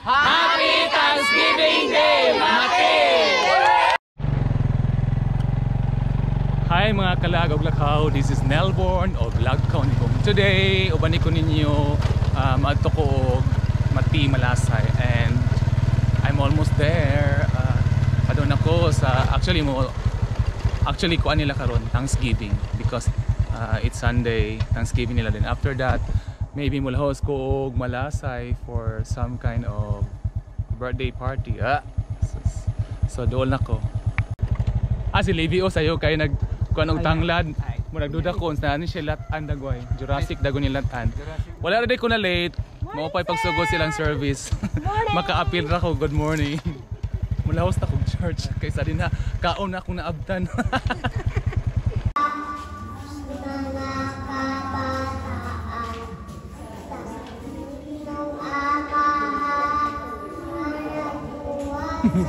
Happy Thanksgiving Day, Mati! Hi mga kalagaw lakaw, this is Nelborn o Vlog Kaunibong. Today, ubani ko ninyo maadto ko og Mati Malasay and I'm almost there. Adon ako sa actually kuan nila karon Thanksgiving because it's Sunday, Thanksgiving nila din. After that, maybe mula host ko og Malasay for some kind of birthday party. So doon na ko. Si Levi o sayo kay kuan og tanglad. Mo nagduda ko unsa ani siya latan dagway. Jurassic dagon ni latan. Wala ra day ko na late. Mao pay pagsugod silang service. Maka-appeal ra ko good morning. Mula host ako church kaysa din na kaon na akong naabtan.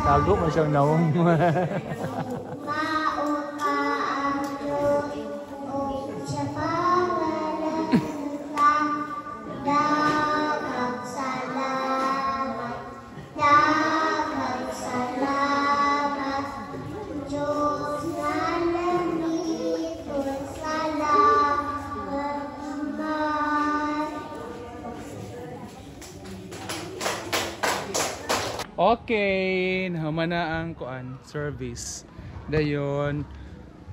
Tago mo siyang naong. Okay, naman na ang kuan service. Dayon,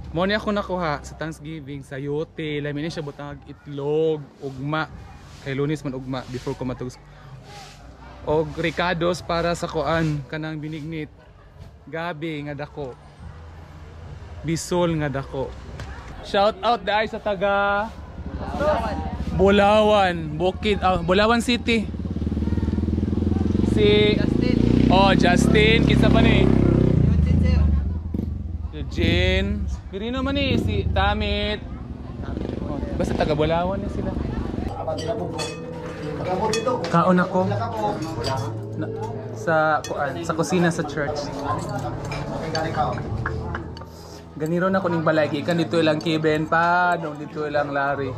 mo ni ako nakuha sa Thanksgiving sa yote. Lamin ni siya butang itlog, ugma. Kay Lunis man ugma before ko matug. Og ricados para sa kuan kanang binignit. Gabi nga dako. Bisol nga dako. Shout out dai sa taga Bulawan, Bukid, Bulawan City. Si Justin, kinsa pa ni? Eugene. Pirino man ni si Tamit. Basta taga Bulawan ni sila. Kaon ako sa kuan, sa kusina sa church. Ganiro na ko ning balay gikan dito ilang Keben pa, dito ilang Larry.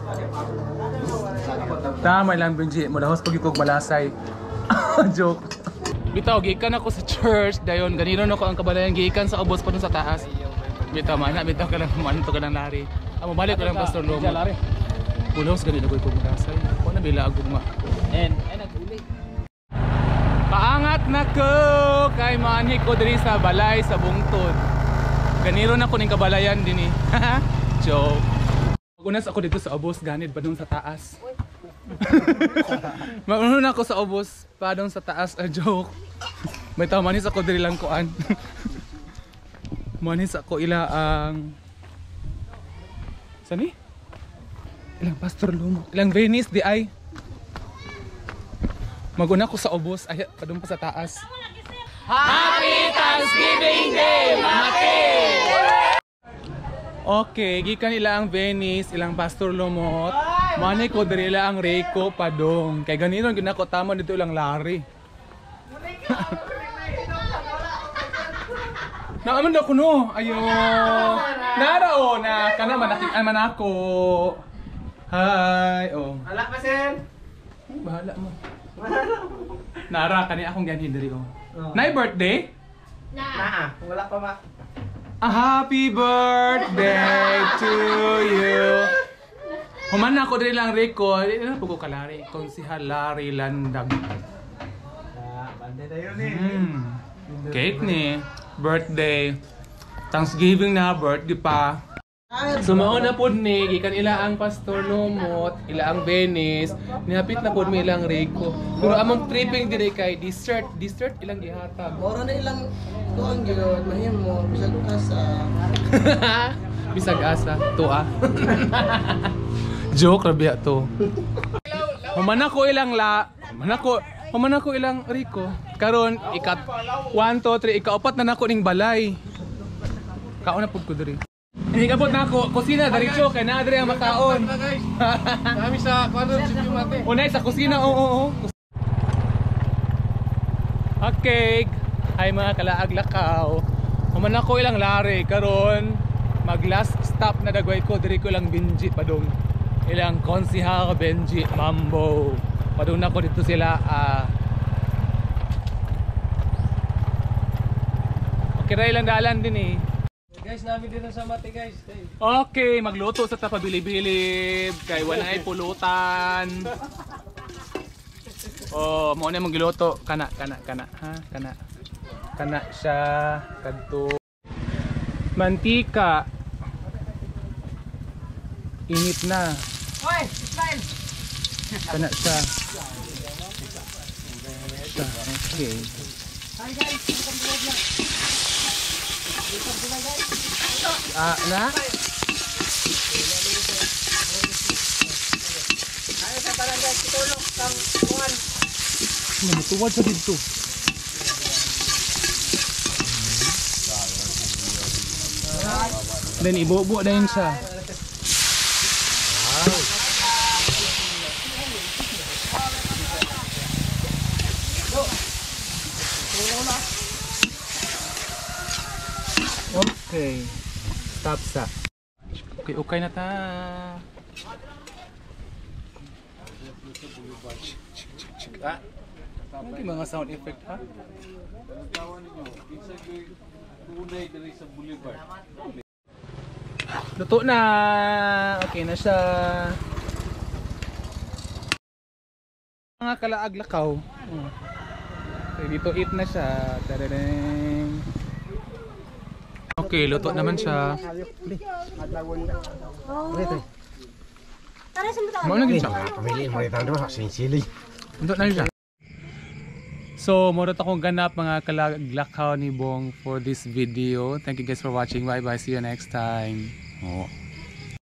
Tama lang Benji, mula host pag ikog Malasay. Joke. Bitaw gikan ako sa church dayon ganino na ko ang kabalayan gikan sa ubos pa dun sa taas. Bitaw ka lang manto ka lang Larry. Amo balik ko lang Pastor Lomo. Pulos ganito ko Malasay. Ko na bila agog ma. And naguli. Paangat na ko kay maanhi ko diri sa balay sa bungtod. Ganiro na ko ning kabalayan dinhi. Joke. Unas ako dito sa ubos ganid pa dun sa taas. Mauna ako sa ubos pa dun sa taas, joke. May tao manis ako diri lang kuan. Manis ako ila ang sani? Ilang Pastor Lumo, ilang Venice di ay. Maguna ko sa ubos ay pa dun pa sa taas. Happy Thanksgiving Day, Mati! Okay, gikan ila ang Venice, ilang Pastor Lumot. Mani ko diri ila ang Reiko padong. Kay ganito gyud nako tama dito ilang Larry. Naaman daw ko no. Ayo. Narao na kana manakian man ako. Hi. Oh. Hala pa sir. Bahala mo. Nara kani akong ganhin diri oh. Nay birthday? Na. Wala pa ma. Happy birthday to you. Human na ako diri lang Rico. Dili na pugo ka Larry. Konsihal Larry Landag. Bande na yun eh. Cake ni. Birthday. Thanksgiving na. Birthday pa. Sumaon na pod ni. Gikan ila ang Pastor Lumot. Ila ang Venice. Nihapit na pod mi ilang Rico. Pero among tripping diri kay dessert. Dessert ilang gihatag. Moro na ilang kuang gyud mahimo bisag asa. Bisag asa. Tua. Joke rabi to. Human ako ilang Human ako ilang Rico. Karon ikat 1 2 3 ikaapat na nako ning balay. Kaon na pud ko diri. Hindi kabot na ako kusina diretso kay naa diri ang makaon. Kami sa kuan si Mate. Unay sa kusina oo. Okay. Ay mga kalaag lakaw. Human ako ilang Larry karon mag last stop na dagway ko diri ko lang Benji padong. Ilang Konsihal Benji Mambo. Padung na ko dito sila Kiray lang dalan din eh. Guys, namin din sa mati guys. Okay, magluto sa tapabilib-bilib kay wala ay pulutan. Oh, mo na magluto kana ha, kana siya kadto. Mantika. Init na. Hoy, smile. Kana siya. Okay. Hi guys, Na? Ayo sa barangay Kitulok kang kuan. Matuwad sa dito. Then ibubo na yun siya. Okay. Stop sa. Okay na ta. Hindi mga sound effect ha? Luto na. Okay na siya. Mga kalaag lakaw. Okay, dito eat na siya. Tadadang. Okay, luto naman siya. Mau lagi siya. Pamili mo rin tayo sinsili. Luto na siya. So, mura akong ganap mga kalaglakaw ni Bong for this video. Thank you guys for watching. Bye bye. See you next time. Oh.